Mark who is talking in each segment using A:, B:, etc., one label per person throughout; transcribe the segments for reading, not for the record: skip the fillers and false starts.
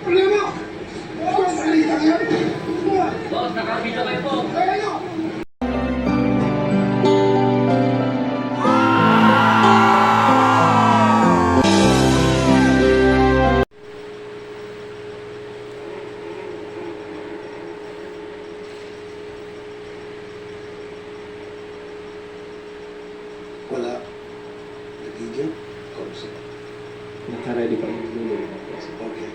A: Problema! Boss, salita yan!
B: Boss, nakabito kayo po.
A: Ano?
C: Wala. Nagiging? Kausap.
D: Naka-ready pa yung dulo.
C: Okay.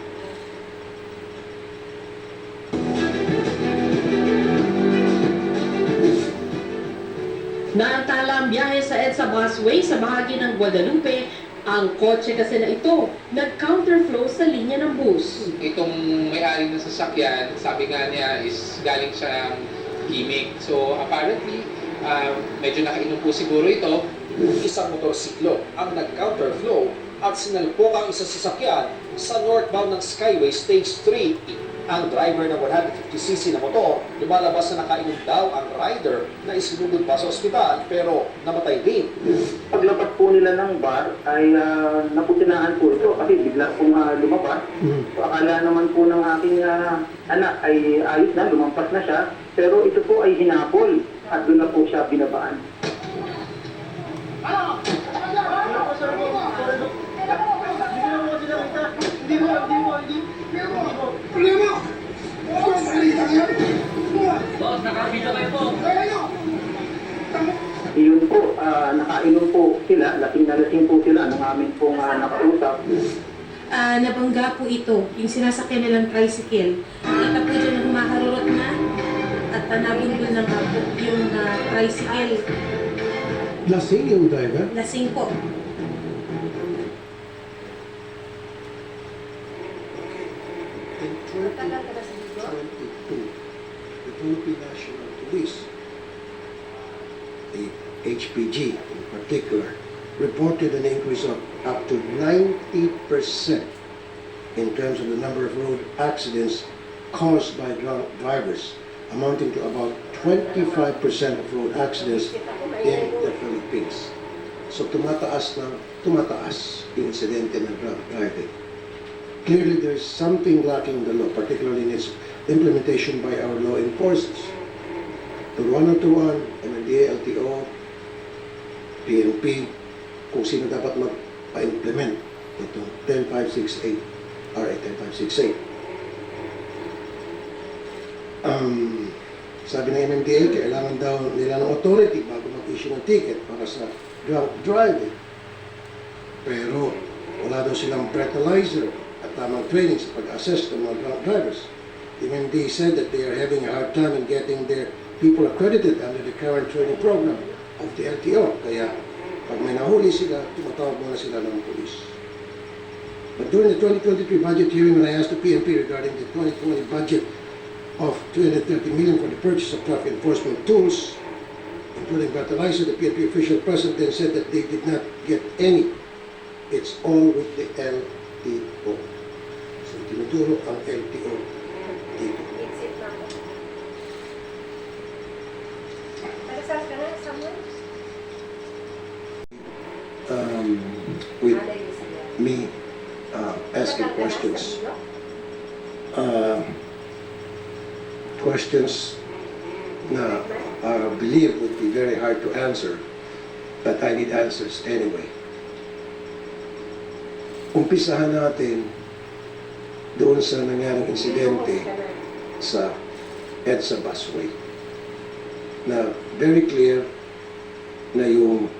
E: Naantala ang biyahe sa EDSA Busway sa bahagi ng Guadalupe. Ang kotse kasi na ito nag-counterflow sa linya ng bus.
F: Itong may-ari ng sasakyan, sabi nga niya is galing siya ng gimmick. So apparently, medyo nakainom po siguro ito.
G: Isang motorsiklo ang nag-counterflow at sinalpok ang isa sasakyan sa northbound ng Skyway Stage 3. Ang driver ng 150cc na motor, lumalabas na nakainom daw ang rider na isinugod pa sa ospital pero namatay din.
H: Paglabas po nila ng bar ay naputinaan po ito kasi bigla pong lumabas. So, akala naman po ng aking anak ay ayos na, lumampas na siya. Pero ito po ay hinapol at doon na po siya binabaan.
A: Problema! Boss, salita yan!
B: Boss, nakabito kayo po.
A: Ano?
H: Iyon po, nakainom po sila, lasing na lasing po sila ng amin pong nakausap.
I: Nabangga po ito, yung sinasakyan nilang tricycle. Kita po dyan na humaharurot na at nabundol na nga po yung tricycle.
C: Lasing yung driver?
I: Lasing po.
C: In 2022, the Philippine National Police, the HPG in particular, reported an increase of up to 90% in terms of the number of road accidents caused by drunk drivers, amounting to about 25% of road accidents in the Philippines. So tumataas yung insidente ng drunk driving. Clearly, there is something lacking in the law, particularly in its implementation by our law enforcers. The 1021, MMDA, LTO, PNP, kung sino dapat magpa-implement itong 10568, RA 10568. Sabi ng MMDA, kailangan daw nila ng authority bago mag-issue ng ticket para sa drunk driving. Pero wala daw silang breathalyzer at tamang training sa pag-assess ng mga drunk drivers. The MMDA said that they are having a hard time in getting their people accredited under the current training program of the LTO. Kaya pag may nahuli sila, tumatawag muna sila ng police. But during the 2023 budget hearing, when I asked the PNP regarding the 2020 budget of 230 million for the purchase of traffic enforcement tools, including breathalyzer, the PNP official present then said that they did not get any. It's all with the LTO. So tinuturo ang LTO dito. With me asking questions. Questions na I believe would be very hard to answer, but I need answers anyway. Umpisahan natin doon sa nangyaring insidente sa EDSA Busway na very clear na yung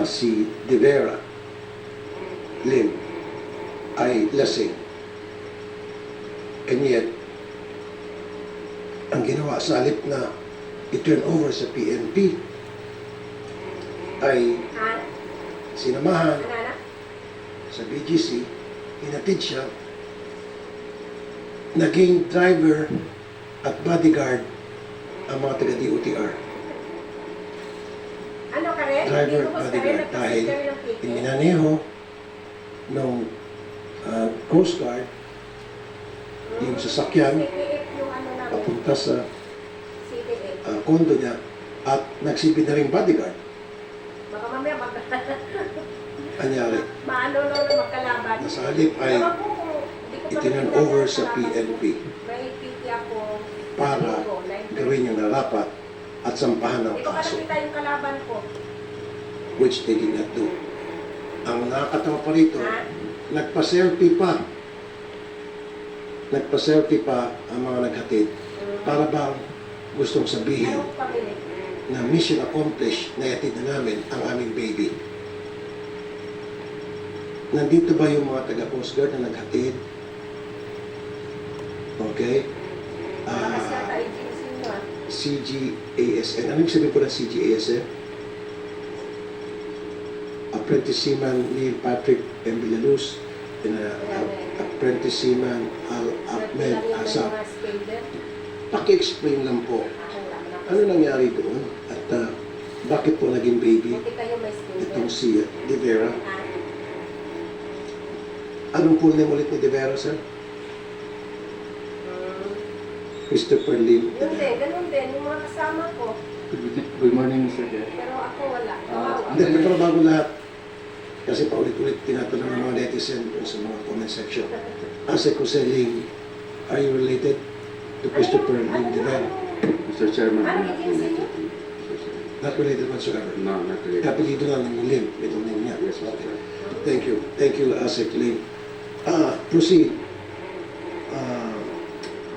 C: si De Vera Lim ay lasing. And yet, ang ginawa sa halip na i-turn over sa PNP ay sinamahan sa BGC, hinatid siya, naging driver at bodyguard ang mga taga-DOTR.
I: Ano ka rin?
C: Driver at bodyguard dahil iminaneho ng Coast Guard yung sasakyan papunta sa kondo niya at nagsipid na rin bodyguard.
I: Baka mamaya
C: anyari?
J: Maano na magkalaban.
C: Sa halip ay
J: Ewan ko kung hindi ko pa
C: itinan
J: nakita
C: over
J: yung
C: sa
J: kalaban
C: PNP
J: ko. May PT ako.
C: para gawin yung narapat at sampahan ng
J: Hindi ko pa
C: kaso,
J: nakita yung kalaban ko.
C: which they did not do. Ang nakakatawa pa rito,
J: Ha?
C: nagpa-selfie pa. Nagpa-selfie pa ang mga naghatid para bang gustong sabihin
J: Ayaw ko pamili.
C: na mission accomplished na ihatid na namin ang aming baby. Nandito ba yung mga taga-Coast Guard na naghatid? Okay?
J: Malakas yata agency mo ah.
C: CGASN. Ano yung sabihin po ng CGASN? Apprentice Seaman Neil Patrick M. Villaluz and Apprentice Seaman Al Ahmed Asap. Paki-explain lang po, ano nangyari doon at bakit po naging baby
J: Buti kayo may schedule.
C: itong si De Vera?
J: Ah,
C: Anong full name ulit ni De Vera, sir? Christopher Lim De
J: Yun din,
C: Vera.
J: ganun din. Yung mga kasama ko.
D: Good morning, Mr. Chair.
J: Pero ako wala. Kawawa.
C: Hindi, pero bago lahat, kasi paulit-ulit tinatanong ng mga netizen dun sa mga comment section. Ase Jose Lim, are you related to Christopher Lim De Vera?
D: Mr. Chairman.
J: Ano agency niyo?
C: Not related whatsoever.
D: No, not really.
C: Kapilido lang ng Lim, middle name niya.
D: Yes, Mr. Chair.
C: Thank you. Thank you, Asek Lim. Proceed.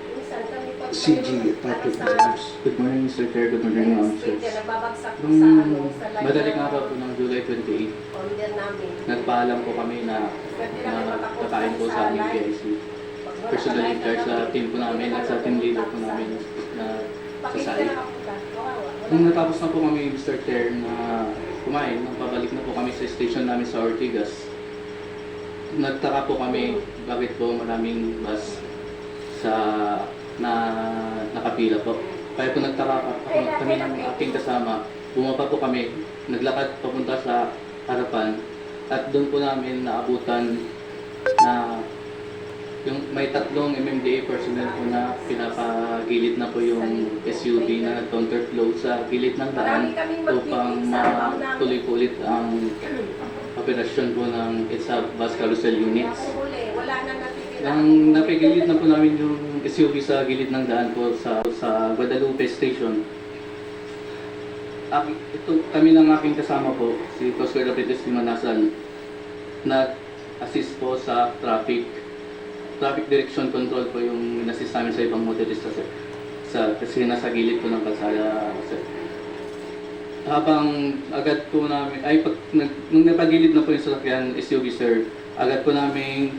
J: Minsan kami pag
C: CG
J: mayroon,
C: Patrick
J: sa
C: Villaluz.
D: Good morning, Mr. Chair. Good morning,
J: May
D: ma'am.
J: street yan, nababagsak po
D: Nung
J: sa ano, sa line
D: madaling
J: ng
D: araw po ng July 28,
J: order namin.
D: nagpaalam po kami na
J: Pwede namin makapunta
D: kakain po sa aming
J: line.
D: PIC.
J: Pag wala
D: Personal
J: ka
D: in charge sa
J: line,
D: team po namin at sa team leader po namin na
J: Pag hindi ka
D: sasali.
J: nakapunta, kawawa. Wala
D: Nung
J: ka.
D: natapos na po kami, Mr. Chair, na kumain, nang pabalik na po kami sa station namin sa Ortigas, nagtaka po kami bakit po maraming bus sa na nakapila po. Kaya po nagtaka kami ng aking kasama, bumaba po kami, naglakad papunta sa harapan at doon po namin naabutan na yung may tatlong MMDA personnel po na pinapagilid na po yung SUV na counterflow sa gilid ng daan
J: Marami kaming
D: upang
J: magpipig sa abaw namin.
D: matuloy po ulit ang operasyon po ng EDSA bus carousel units.
J: Ang huli, wala na natitira.
D: Nang napigilid na po namin yung SUV sa gilid ng daan po sa Guadalupe Station, ito kami ng aking kasama po, si Coast Guard Apprentice Manasan, nag-assist po sa traffic direction control po yung in-assist namin sa ibang motorista, sir. Kasi nasa gilid po ng kalsada, sir. Habang agad po namin, nung napagilid na po yung sasakyan SUV, sir, agad po namin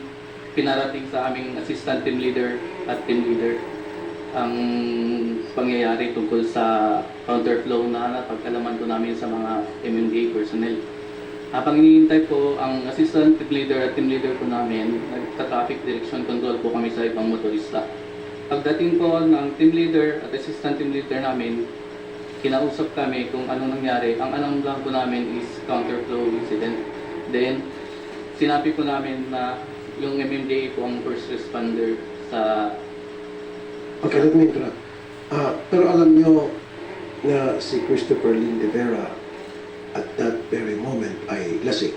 D: pinarating sa aming assistant team leader at team leader ang pangyayari tungkol sa counterflow na napag-alaman po namin sa mga MMDA personnel. Habang iniintay po ang assistant team leader at team leader po namin, nagka-traffic direction control po kami sa ibang motorista. Pagdating po ng team leader at assistant team leader namin, kinausap kami kung anong nangyari. Ang alam lang po namin is counterflow incident. Then, sinabi po namin na yung MMDA po ang first responder sa...
C: Okay, let me interrupt. Pero alam nyo na si Christopher Lim De Vera at that very moment ay lasing.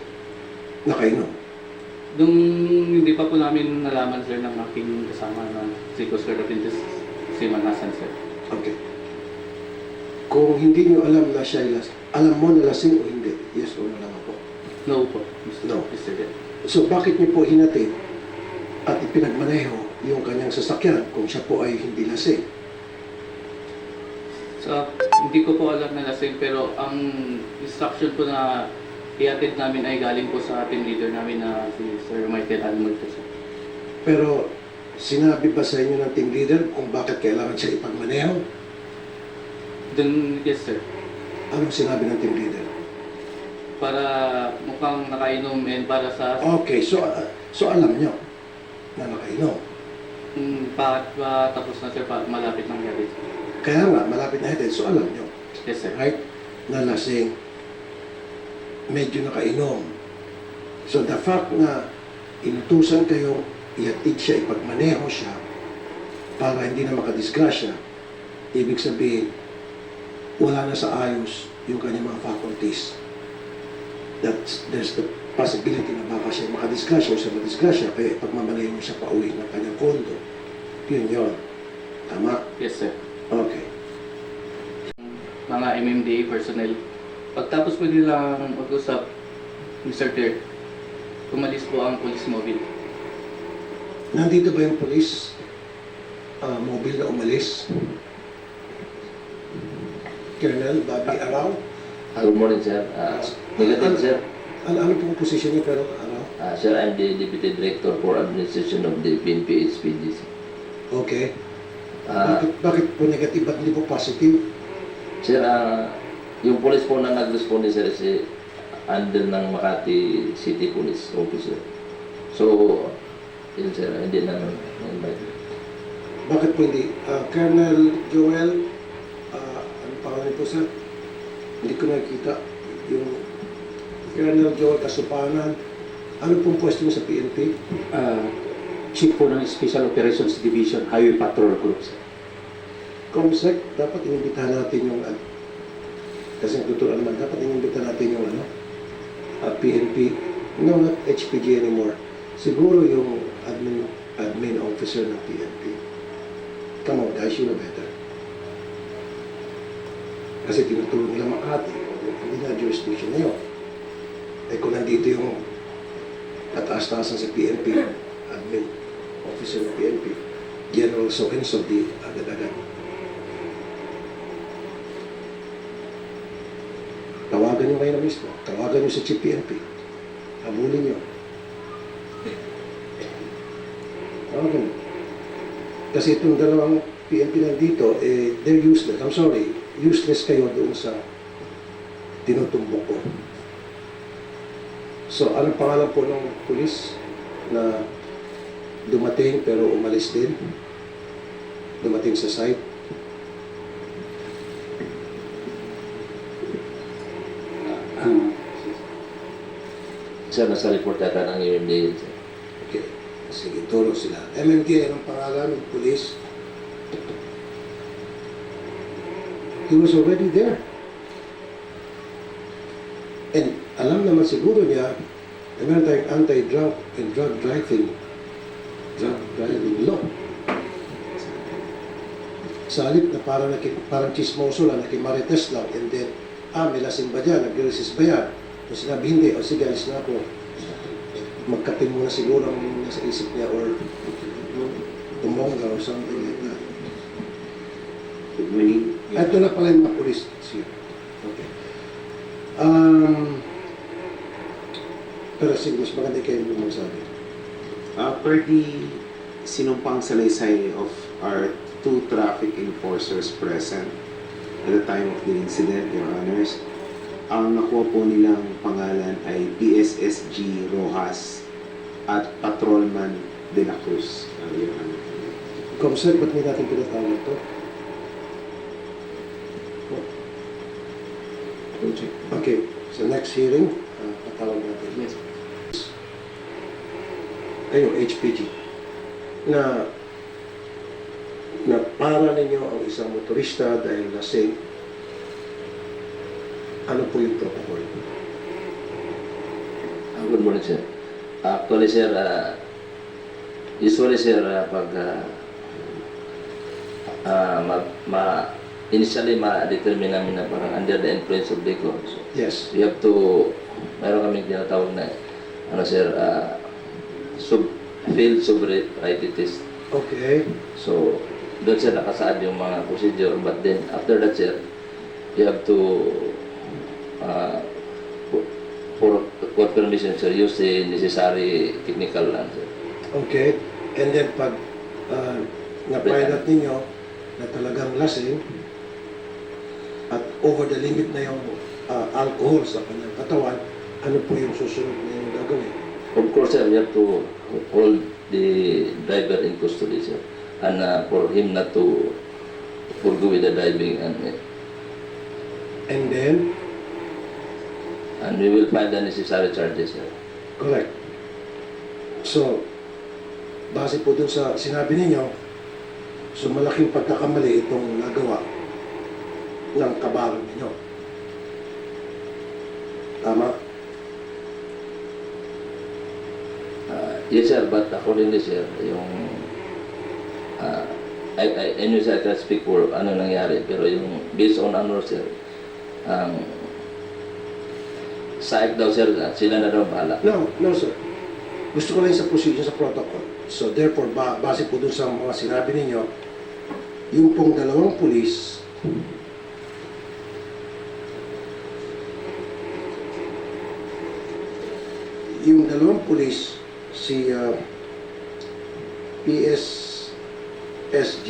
C: Nakainom.
D: Nung hindi pa po namin nalaman, sir, ng aking kasama na si Coast Guard Apprentice, si Manasan, sir.
C: Okay. Kung hindi nyo alam na siya ay lasing, alam mo na lasing o hindi? Yes o no lang po?
D: No po, Mr.
C: No.
D: Mr. Chair.
C: So bakit niyo po hinatid at ipinagmaneho yung kanyang sasakyan kung siya po ay hindi lasing?
D: So, hindi ko po alam na lasing, pero ang instruction po na iatid namin ay galing po sa team leader namin na si Sir Michael Almond po, sir.
C: Pero sinabi ba sa inyo ng team leader kung bakit kailangan siya ipagmaneho?
D: Then, yes, sir.
C: Anong sinabi ng team leader?
D: Para mukhang nakainom and para sa...
C: Okay, so alam nyo na nakainom.
D: tapos na, sir, malapit ng gabi.
C: Kaya nga, malapit na hatid. So alam nyo,
D: Yes, sir.
C: right, na lasing, medyo nakainom. So the fact na inutusan kayong ihatid siya, ipagmaneho siya, para hindi na makadisgrasya, ibig sabihin, wala na sa ayos yung kanyang mga faculties. There's the possibility na baka siya makadisgrasya o siya madisgrasya, kaya ipagmamalayan mo siya pauwi ng kanyang kondo. Yun. Tama?
D: Yes, sir.
C: Okay.
D: Mga MMDA personnel. Pagtapos po nilang mag-usap, Mr. Chair, umalis po ang police mobile.
C: Nandito ba yung police mobile na umalis? Colonel Bobby Arao?
K: Good morning, sir. Negative, sir.
C: Ano pong posisyon niya, Colonel Arao?
K: Sir, I'm the Deputy Director for Administration of the PNP HPG.
C: Okay.
K: Ah.
C: Bakit po negative at hindi po positive?
K: Sir, yung police po na nag-respond, sir, si under ng Makati City Police Officer. So, yun, sir, hindi na invite.
C: Bakit po hindi? Colonel Joel, ano pangalan po, sir? Hindi ko nakikita. Yung Colonel Joel Kasupanan, ano pong pwesto niyo sa PNP?
L: Chief po ng Special Operations Division, Highway Patrol Group.
C: Comsec, dapat inimbitahan natin yung kasi tuturuan naman, dapat inimbitahan natin yung PNP, no, not HPG anymore. Siguro yung admin officer ng PNP. Come on guys, you know better. Kasi tinutulong nila Makati, hindi na jurisdiction na yun. Eh kung nandito yung kataas-taasan sa PNP, admin officer ng PNP, General so-and-so, di agad-agad. Tawagan nyo kayo na mismo. Tawagan nyo sa Chief PNP. Habulin nyo. Tawagan nyo. Kasi itong dalawang PNP nandito, they're useless. I'm sorry. Useless kayo doon sa tinutumbok ko. So, anong pangalan po ng pulis na dumating pero umalis din? Dumating sa site?
K: Sir, nasa report yata ng UMDA, sir.
C: Okay. Sige, turo sila. MMDA, anong pangalan ng pulis? He was already there. And alam naman siguro niya na meron tayong anti-drunk and drug driving law. Sa halip na parang chismoso lang, nakimarites lang, and then, may lasing ba dyan, nag-resist ba yan? Kung sinabi hindi, o sige, alis na ako. Magkape muna siguro ang nasa isip niya or tumongga or something like that. Ito na pala yung mga police. Okay. Pero sige, mas maganda kayo yung magsabi.
M: Per the sinumpang salaysay of our two traffic enforcers present at the time of the incident, Your Honors, ang nakuha po nilang pangalan ay PSSG Rojas at Patrolman De La Cruz. Your Honor.
C: Comsec, ba't may natin pinatawag ito? Okay, sa next hearing, patawag natin.
D: Yes.
C: Kayo, HPG, na para ninyo ang isang motorista dahil lasing, ano po yung protocol?
K: Good morning, sir. Actually, sir, usually, sir, pag initially, ma-determine namin na parang under the influence of liquor. So,
C: Yes.
K: we have to, mayroon kami tinatawag na, sir, field sobriety test.
C: Okay.
K: So, doon sir nakasaad yung mga procedure, but then after that, sir, you have to for permission, sir, use the necessary technical lang, sir.
C: Okay. And then pag na-find out ninyo na talagang lasing at over the limit na yung alcohol sa kanyang katawan, ano po yung susunod na yung gagawin?
K: Of course, sir, we have to hold the driver in custody, sir, and for him not to forgo with the driving,
C: And then,
K: we will find the necessary charges, sir.
C: correct. So, base po dun sa sinabi ninyo, so malaking pagkakamali itong nagawa ng kabaro ninyo. Tama?
K: Yes, sir, but accordingly, sir, yung I knew sir, I can speak for ano nangyari, pero yung based on ano, sir, SAIC daw, sir, sila na daw bahala.
C: No, sir. Gusto ko lang sa procedure sa protocol. So therefore, base po dun sa mga sinabi ninyo, yung pong dalawang pulis, si PSSG,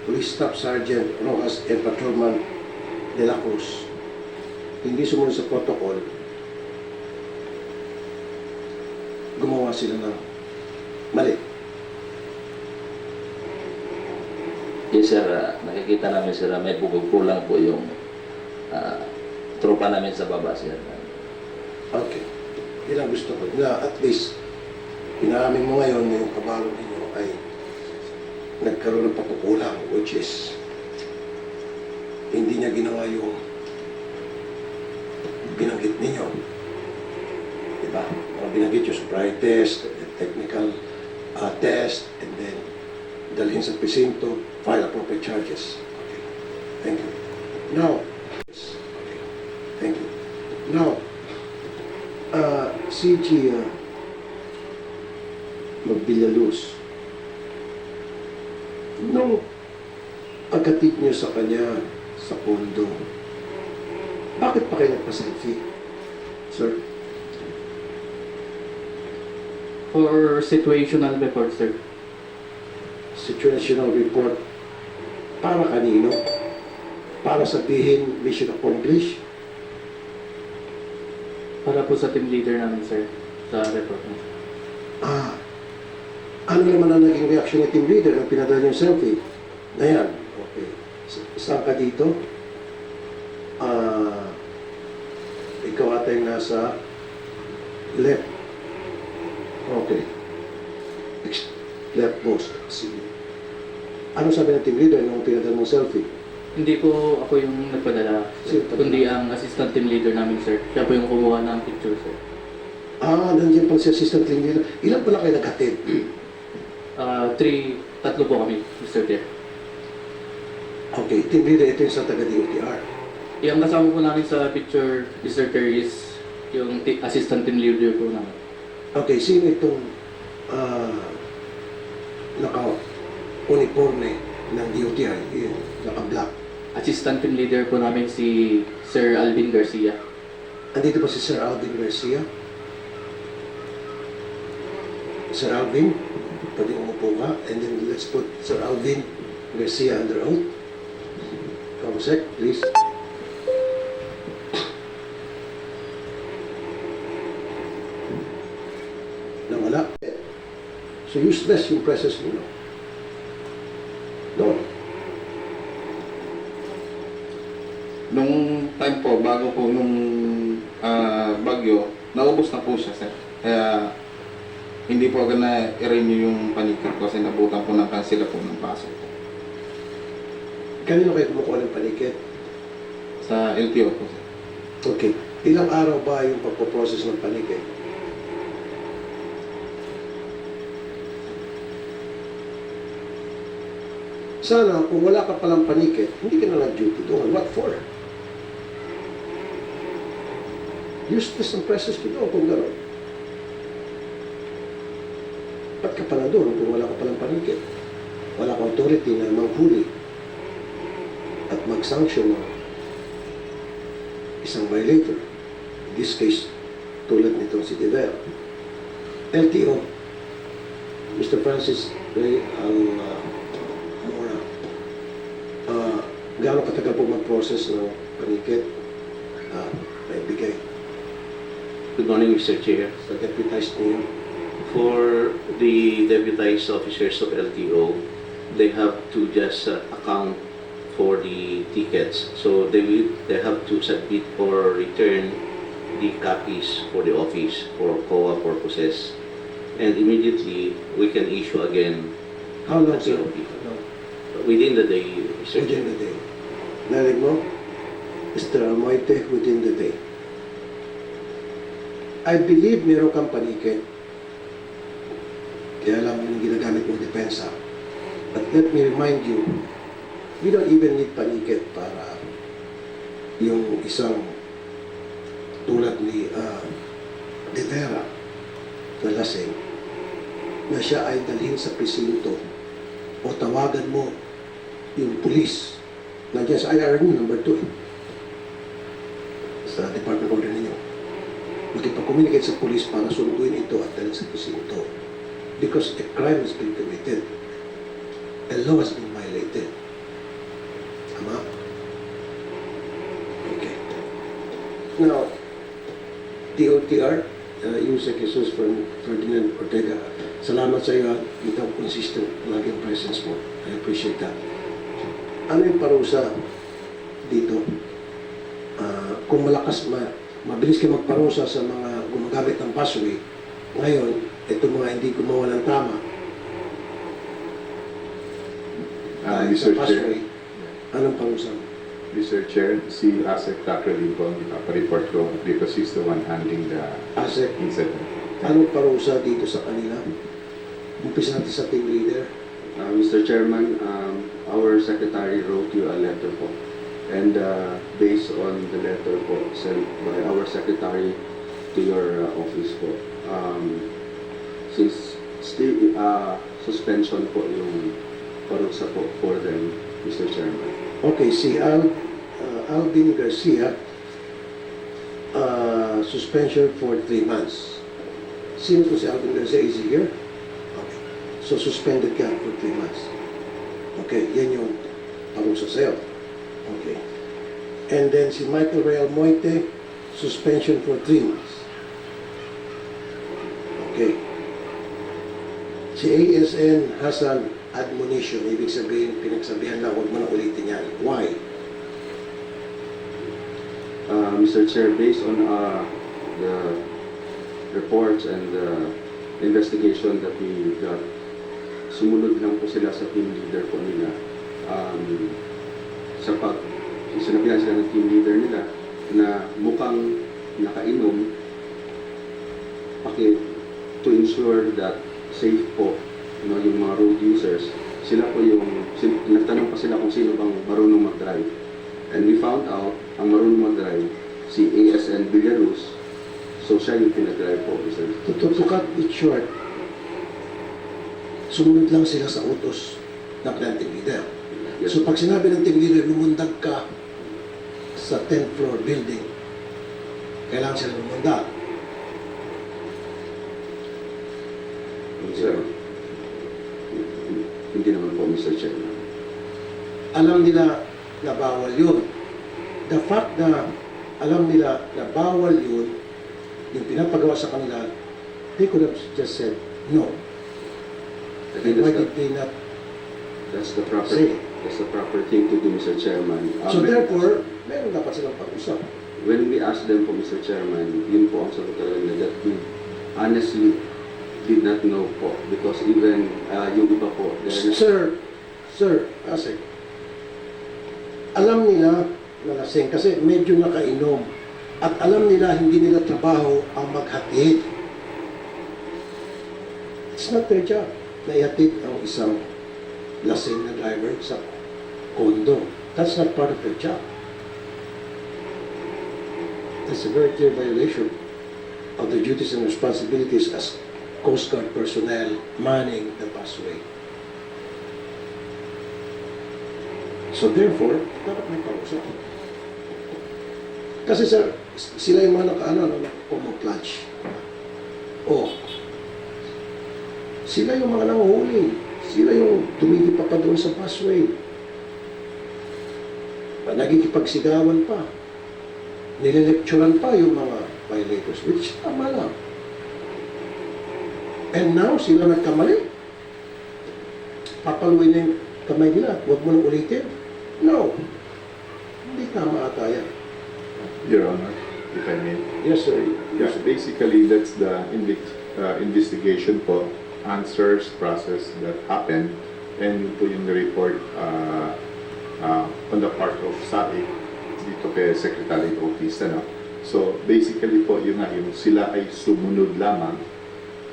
C: Police Staff Sergeant Rojas and Patrolman De La Cruz, hindi sumunod sa protocol, gumawa sila ng mali.
K: Yes, sir, nakikita namin, sir, may kulang po yung tropa namin sa baba, sir.
C: Okay. Yun ang gusto ko. Na at least, inaamin mo ngayon na yung kabalo ninyo ay nagkaroon ng pagkukulang, which is hindi niya ginawa yung binanggit ninyo. Diba? Mga binanggit yung sobriety test, technical test, and then dalhin sa presinto, file appropriate charges. Okay. Thank you. Now, okay. Thank you. Now, CG Magbilaluz, nung pagkatip niyo sa kanya sa pondo, bakit pa kayo nagpa-selfie, sir?
D: For situational report, sir.
C: Situational report para kanino? Para sabihin mission accomplished?
D: Para po sa team leader namin, sir, sa report mo.
C: Ano naman ang naging reaction ng team leader nang pinadala yung selfie? Na yan, okay. Saan ka dito? Ikaw ata yung nasa left. Okay. Left post. Sige. Ano sabi ng team leader nung pinadala mong selfie?
D: Hindi po ako yung nagpadala, kundi ang assistant team leader namin, sir. Siya po yung kumuha ng picture, sir.
C: Nandiyan pang si assistant team leader. Ilan pala kayo naghatid?
D: Tatlo po kami, Mr. Chair.
C: Okay, team leader, ito yung sa taga-DOTR.
D: Yung kasama po namin sa picture, Mr. Chair, is yung assistant team leader po namin.
C: Okay, sino itong naka-uniforme ng DOTR, yung naka-black?
D: Assistant team leader po namin si Sir Alvin Garcia.
C: Andito pa si Sir Alvin Garcia. Sir Alvin, pwede umupo ka. And then let's put Sir Alvin Garcia under oath. Kamusek, please. Nawala. So useless yung presence nyo. No.
N: Nung time po, bago po nung bagyo, naubos na po siya, sir. Kaya hindi po agad na i-renew yung panikat kasi nabutan po ng kansila po ng pasok.
C: Kanino kayo kumukuha ng panikit?
N: Sa LTO po, sir.
C: Okay. Ilang araw ba yung pagpo-process ng panikit? Sana, kung wala ka palang panikit, hindi ka na nag-duty doon. What for? Useless ang presence ko doon kung gano'n. Ba't ka pala doon kung wala ka palang panikit? Wala kang authority na manghuli at mag-sanction ng isang violator. In this case, tulad nitong si Dever. LTO, Mr. Francis Ray Almora, gaano katagal po mag-process ng panikit na ibigay?
O: Good morning, Mr. Chair.
C: Sa deputized niyo?
O: For the deputized officers of LTO, they have to just account for the tickets. So they have to submit or return the copies for the office for COA purposes. And immediately, we can issue again.
C: How long, sir?
O: Within the day, Mr. Chair.
C: Within the day. Narinig mo? Mr. Almoite, within the day. I believe meron kang panikit Kaya alam mo yung ginagamit mong depensa. But let me remind you, we don't even need paniket para yung isang tulad ni De Vera na lasing na siya ay dalhin sa presinto o tawagan mo yung pulis. Nandiyan sa IRN number 2 sa Department Order ninyo. Magkipag-communicate sa pulis para sunduin ito at dalhin sa presinto. Because a crime has been committed. A law has been violated. Tama? Okay. Now, DOTR, Yusek Jesus Ferdinand Ortega, salamat sa iyo at ikaw consistent laging presence mo. I appreciate that. Ano yung parusa dito? Kung mabilis kayo magparusa sa mga gumagamit ng busway, ngayon, ito mga hindi gumawa ng tama,
P: Mr. Chair,
C: anong parusa?
P: Mr. Chair, si ASEC Dr. Lincoln, ipapareport ko because he's the one handling the
C: ASEC,
P: incident.
C: anong parusa dito sa kanila? Umpisa natin sa team leader.
Q: Mr. Chairman, our secretary wrote you a letter po. And based on the letter po sent by our secretary to your office po, since still suspension po yung parusa po for them, Mr. Chairman.
C: Okay, si Alvin Garcia, suspension for 3 months. Sino to si Alvin Garcia? Is he here? Okay. So, suspended ka for 3 months. Okay, yan yung parusa sa'yo. Okay. And then si Michael Real Moite, suspension for 3 months. Okay. Si ASN Hassan, admonition, ibig sabihin, pinagsabihan na, huwag mo na ulitin yan. Why?
Q: Mr. Chair, based on the reports and the investigation that we got, sumunod lang po sila sa team leader po nila. Sinabihan sila ng team leader nila na mukhang nakainom to ensure that safe po yung mga road users. Sila po nagtanong pa sila kung sino bang marunong mag-drive. And we found out, ang marunong mag-drive, si ASN Villaruz. So siya yung pinag-drive po, Mr.
C: To cut it short, sumunod lang sila sa utos ng team leader.
Q: Yes.
C: So pag sinabi ng team leader, lumundag ka sa 10th floor building, kailangan sila lumundag.
Q: Sir, hindi naman po, Mr. Chairman.
C: Alam nila na bawal yun. The fact na alam nila na bawal yun, yung pinapagawa sa kanila, they could have just said no.
Q: I think
C: Why did they not
Q: that's the proper
C: say?
Q: That's the proper thing to do, Mr. Chairman.
C: So therefore, meron dapat silang pag-usap.
Q: When we asked them po, Mr. Chairman, yun po ang sagot nila that we honestly did not know po because even yung iba po,
C: Sir, Asik, alam nila na lasing kasi medyo nakainom at alam nila hindi nila trabaho ang maghatid. It's not their job na ihatid ang isang lasing na driver sa kondo. That's not part of their job. That's a very clear violation of the duties and responsibilities as Coast Guard personnel manning the busway. So therefore, dapat may pausap. Kasi sir, sila yung mga naka-camouflage. Sila yung mga nanguhuli. Sila yung tumitipa pa doon sa busway. Nagkikipagsigawan pa. Nililecturan pa yung mga violators, which tama lang. And now, sila nagkamali. Papaluin na yung kamay nila. Huwag mo nang ulitin. No. Hindi tama ata yan.
P: Your Honor, if I may.
C: Yes, sir.
P: Yeah, basically, that's the investigation po, answers, process that happened, and po yung report on the part of SAIC dito kay Secretary Office. So, basically po, yun nga, yung sila ay sumunod lamang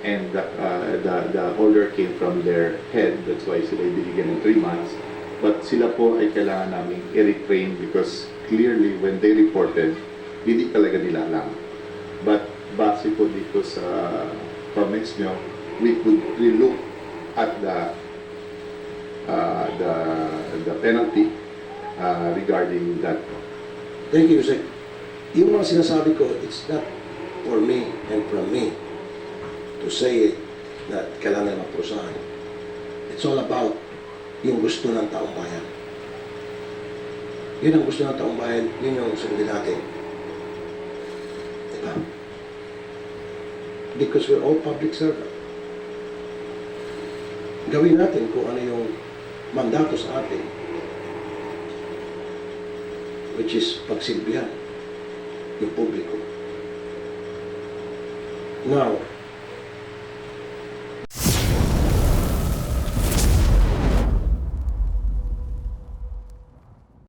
P: and the order came from their head. That's why sila binigyan ng 3 months. But sila po ay kailangan namin i-retrain because clearly when they reported, hindi talaga nila alam. But base po dito sa comments nyo, we could relook at the penalty regarding that.
C: Thank you, Yusek. Yung mga sinasabi ko, it's not for me and from me to say it that kailangan magprusahan. It's all about yung gusto ng taong bayan. Yun ang gusto ng taong bayan, yun yung sundin natin. Diba? Because we're all public servant. Gawin natin kung ano yung mandato sa atin, which is pagsilbihan yung publiko. Now,